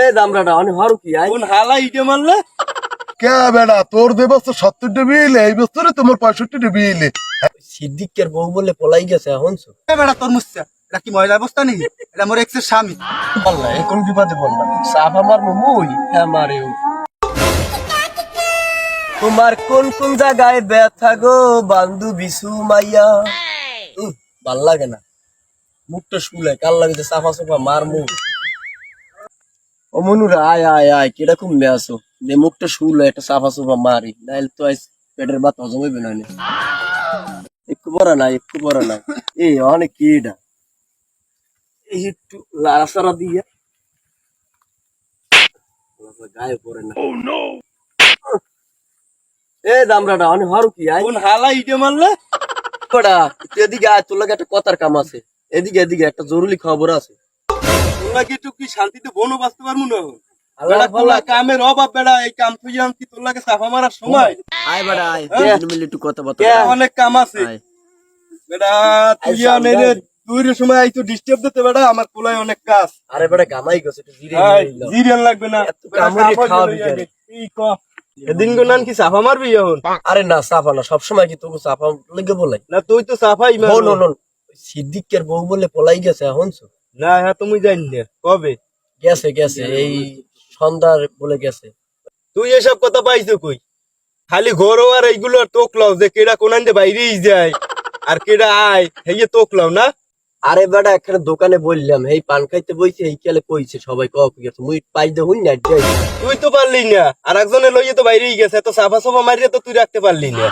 এ দামরাটা অনেক হরু কি আই কোন হালা ইটে মারলে কে বেড়া তোর দেবস তো 70টা বিলে এই বছরে তোমার 65টা বিলে সিদ্দিকের বউ বলে পলাই গেছে এখনছো বেড়া তোর মুসা এটা কি ময়লা অবস্থা নেই এটা মোর এক্সের স্বামী বললা এখন কি বাদে বললাম সাফ আমার মুই হ্যাঁ মারেও তোমার কোন কোন জায়গায় ব্যথা গো বান্ধু বিশু মাইয়া ভাল লাগে না মুখটা শুলে কাল লাগে যে সাফা সাফা মার মুখ ও মনুরা আয় আয় আয় কিরকম মেয়াছো যে মুখটা শুলে একটা সাফা সাফা মারি নাইলে তো আজ পেটের ভাত হজম হইবে না একটু বড় নাই এই অনেক কি এটা এই একটু লাড়া সারা দিয়ে গায়ে পড়ে না এ দামরাটা অনেক হরু কি আই কোন হালা ইটে মারলে কড়া তুই এদিকে আয় তোর লাগে একটা কথার কাম আছে এদিকে একটা জরুরি খবর আছে তোমরা কি একটু কি শান্তিতে বনো বাঁচতে পারবো না আল্লাহ বেড়া ভালো তোলা কামের অভাব বেড়া এই কাম তুই কি তোর লাগে সাফা মারার সময় আয় বেড়া আয় হ্যাঁ? 2 মিনিট একটু কথা বলতে অনেক কাম আছে আয় বেড়া তুই আচ্ছা, অনেক তুই সময় আইতো ডিস্টার্ব দিতে বেড়া আমার কোলায় অনেক কাজ আরে বেড়া গামাই গেছে একটু জিরে নিয়ে জিরিয়ান লাগবে না এত কামড়ে খাওয়াবি কেন? এই ক এদিন গো নান কি সাফা মারবি এখন আরে না সাফা না সবসময় কি তোকে সাফা লেগে বলে না তুই তো সাফাই মার নো সিদ্দিকের বউ বলে পলাই গেছে এখনছো না হ্যাঁ তুমি জানি না কবে গেছে এই সন্ধ্যার বলে গেছে তুই এসব কথা পাইছো কই খালি ঘরো আর এইগুলো তোকলাও যে কেডা কোনান যে বাইরেই যায় আর কেডা আয় হেয়ে তোকলাও না আরে বেড়া একটা দোকানে বললাম এই পান খাইতে বইছে এই কেলে কইছে সবাই কপি গেছে মুই পাই দে হই না যাই তুই তো পারলি না আর একজনে লইয়ে তো বাইরেই গেছে তো সাফা সাফা মারিয়ে তো তুই রাখতে পারলি না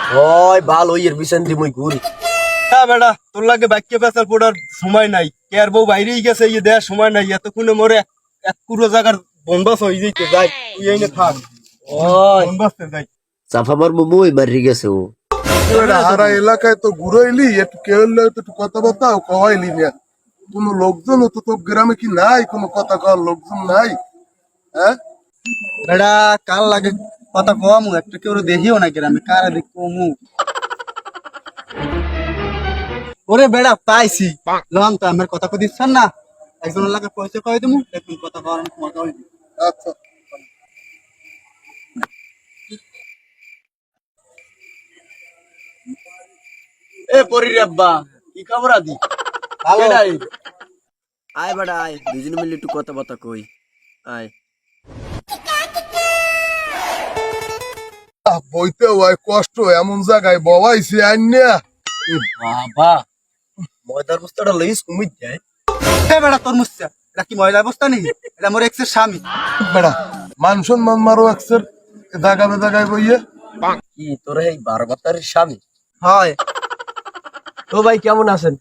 ওই ভালো ওইয়ের বিছান দি মুই ঘুরি হ্যাঁ বেটা তোর লাগে বাক্য পেঁচাল পড়ার সময় নাই কে আর বউ বাইরেই গেছে ইয়ে দেওয়ার সময় নাই এতক্ষণে মরে এক পুরো জায়গার বনবাস হয়ে যাইতে যাই তুই এই থাক ওই বনবাসতে যাই সাফা মার মুই বাড়ি গেছে ও হারা এলাকায় তো ঘুরাইলি একটু কেউ একটু কথাবার্তা কওয়াইলি না কোনো লোকজন তো তোর গ্রামে কি নাই কোনো কথা কওয়ার লোকজন নাই হ্যাঁ বেটা কাল লাগে কথা কমু একটা কেউ দেখিও না গ্রামে কারা দেখ কমু ওরে বেড়া পাইছি লন তো আমার কথা কো দিচ্ছেন না একজনের লাগে পয়সা কয়ে দেবো দেখুন কথা কওয়ার মজা হইবে আচ্ছা এ পরির আব্বা কি খবর আদি ভালো আয় বেড়া আয় দুজন মিলে একটু কথা কই আয় বইতে হয় কষ্ট এমন জায়গায় বওয়াইছি আইনা এ বাবা ময়দার বস্তাটা লইস কুমির যায় হ্যাঁ বেড়া তোর মুসা এটা কি ময়লা অবস্থা নেই এটা মোর এক্সের স্বামী বেড়া মানুষন মান মারো একসের জায়গায় বইয়ে কি তোর এই 12 বাতারের স্বামী হয় তো ভাই কেমন আছেন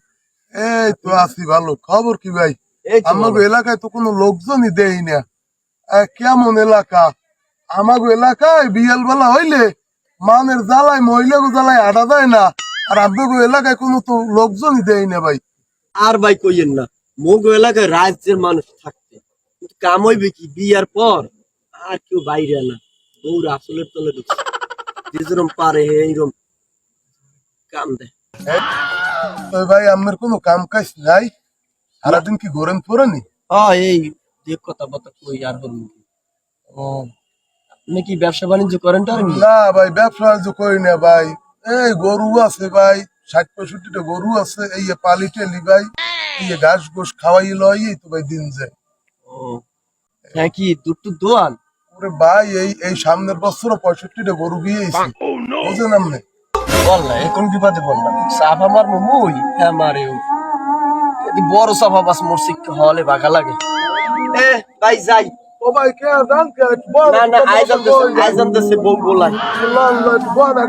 এই তো আছি ভালো খবর কি ভাই এই তো আমাগো ভালো। এলাকায় তো কোনো লোকজনই দেই না কেমন এলাকা আমাগো এলাকায় বিয়াল বেলা হইলে মানের জ্বালায় মহিলাগো জ্বালায় আডা যায় না আর আপনাগো এলাকায় কোনো তো লোকজনই দেই না ভাই আর ভাই কইয়েন না মোগ এলাকায় রাজ্যের মানুষ থাকতে কিন্তু কাম হইবে কি বিয়ার পর আর কেউ বাইরে না বউর আসলের তলে ঢুকছে যেরকম পারে এইরকম কাম দেয় তো ভাই আমার কোনো কাম কাজ নাই সারাদিন কি ঘোরেন পড়েনি এই যে কথা কই আর বলুন ও আপনি কি ব্যবসা বাণিজ্য করেন টারেন না ভাই ব্যবসা বাণিজ্য করি না ভাই এই গরু আছে ভাই 60-65টা গরু আছে এই পালি টেলি ভাই এই ঘাস গোস খাওয়াই লই এই তো ভাই দিন যায় ও হ্যাঁ কি দুটো দোয়ান ওরে ভাই এই সামনের বছর 65টা গরু বিয়েছি বুঝেন আপনি বললা এখন কি বাদে বললাম সাফা মার মুই হ্যাঁ মারেও যদি বড় সাফা বাস মোর শিক্ষা হলে বাঘা লাগে এ ভাই যাই ও ভাই কে দান কে না আইজাম দেশে বউ বলাই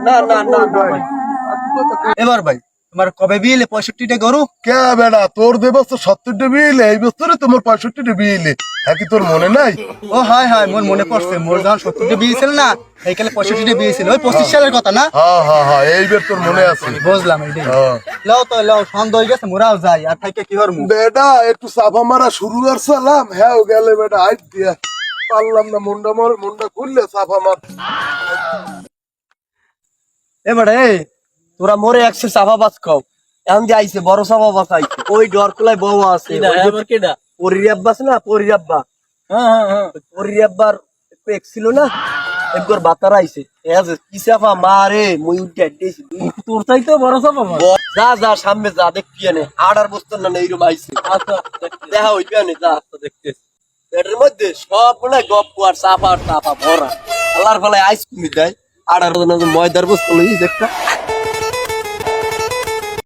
না ভাই। এবার ভাই তোমার কবে বিয়েলে 65টা গরু কে বেড়া তোর দে বছর 70টা বিয়েলে এই বছরে তোমার 65টা বিয়েলে কি তোর মনে নাই ও হায় হায় মোর মনে পড়ছে মোর যখন 70টা বিয়ে ছিল না এইকালে 65টা বিয়ে ছিল ওই 25 সালের কথা না হ্যাঁ এইবার তোর মনে আছে বুঝলাম এইটাই হ্যাঁ। লাও তো লাও সন্দেহ হয়ে গেছে মোরাও যাই আর থাইকে কি হরমু বেটা একটু চাপা মারা শুরু করছিলাম হ্যাঁ গেলে বেটা হাইট দিয়া পারলাম না মুন্ডা খুললে চাপা মার এবারে এই তোরা মোরে একশো সাফা বাস খাও এখন যে আইছে বড় সাফা বাস আইছে ওই ডর কুলাই বউ আছে পরিরাব্বা আছে না পরিরাব্বা পরি একবার এক ছিল না একবার বাতার আইছে কি সাফা মারে মুই উঠে আড্ডেছি তোর চাইতে বড় সব আমার যা যা সামনে যা দেখবি আনে আড়ার বস্তু না এইরকম আইছে আচ্ছা দেখা হইবি আনে যা দেখতেছি এটার মধ্যে সব গুলা গপ আর চাপা ভরা আল্লাহর ফলে আইস কুমি দেয় আড়ার ময়দার বস্তু লই একটা